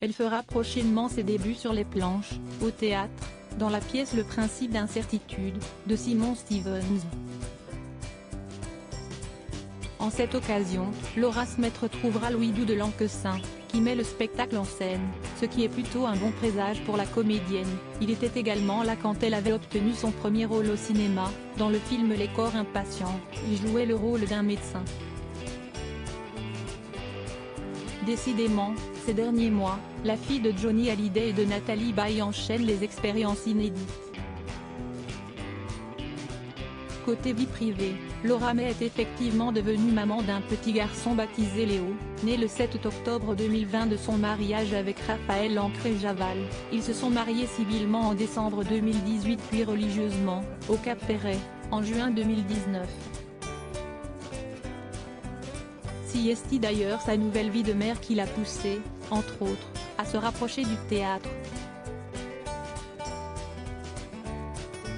Elle fera prochainement ses débuts sur les planches, au théâtre, dans la pièce Le principe d'incertitude, de Simon Stevens. En cette occasion, Laura Smet retrouvera Louis Doux de Lanquessin, qui met le spectacle en scène, ce qui est plutôt un bon présage pour la comédienne. Il était également là quand elle avait obtenu son premier rôle au cinéma, dans le film Les corps impatients. Il jouait le rôle d'un médecin. Décidément, ces derniers mois, la fille de Johnny Hallyday et de Nathalie Baye enchaîne les expériences inédites. Côté vie privée, Laura May est effectivement devenue maman d'un petit garçon baptisé Léo, né le 7 octobre 2020 de son mariage avec Raphaël Ancré-Javal. Ils se sont mariés civilement en décembre 2018 puis religieusement, au Cap Ferret, en juin 2019. Si est d'ailleurs sa nouvelle vie de mère qui l'a poussée, entre autres, à se rapprocher du théâtre.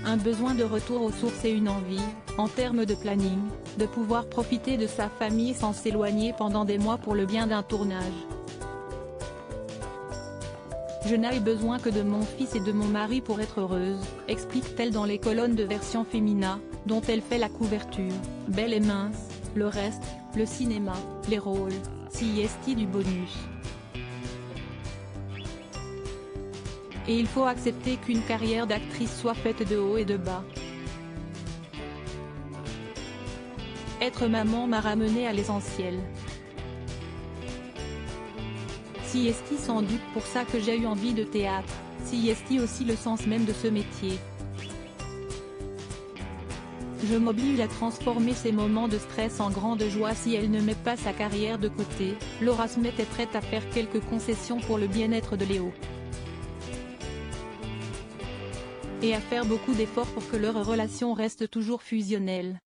Un besoin de retour aux sources et une envie, en termes de planning, de pouvoir profiter de sa famille sans s'éloigner pendant des mois pour le bien d'un tournage. Je n'ai besoin que de mon fils et de mon mari pour être heureuse, explique-t-elle dans les colonnes de Version Fémina, dont elle fait la couverture. Belle et mince, le reste, le cinéma, les rôles, CIST du bonus. Et il faut accepter qu'une carrière d'actrice soit faite de haut et de bas. Être maman m'a ramené à l'essentiel. CIST sans doute pour ça que j'ai eu envie de théâtre, CIST aussi le sens même de ce métier. Je m'oblige à transformer ces moments de stress en grande joie si elle ne met pas sa carrière de côté. Laura Smet est prête à faire quelques concessions pour le bien-être de Léo. Et à faire beaucoup d'efforts pour que leur relation reste toujours fusionnelle.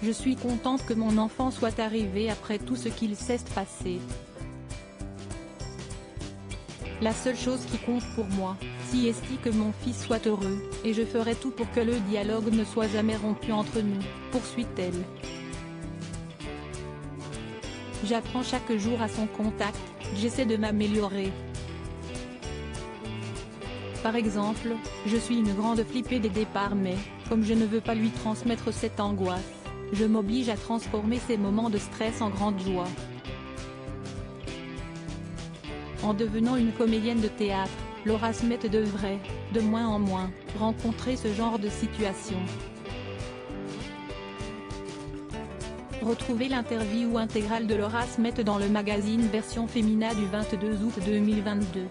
Je suis contente que mon enfant soit arrivé après tout ce qu'il s'est passé. La seule chose qui compte pour moi, c'est que mon fils soit heureux, et je ferai tout pour que le dialogue ne soit jamais rompu entre nous, poursuit-elle. J'apprends chaque jour à son contact, j'essaie de m'améliorer. Par exemple, je suis une grande flippée des départs mais, comme je ne veux pas lui transmettre cette angoisse, je m'oblige à transformer ces moments de stress en grande joie. En devenant une comédienne de théâtre, Laura Smet devrait, de moins en moins, rencontrer ce genre de situation. Retrouvez l'interview intégrale de Laura Smet dans le magazine Version Fémina du 22 août 2022.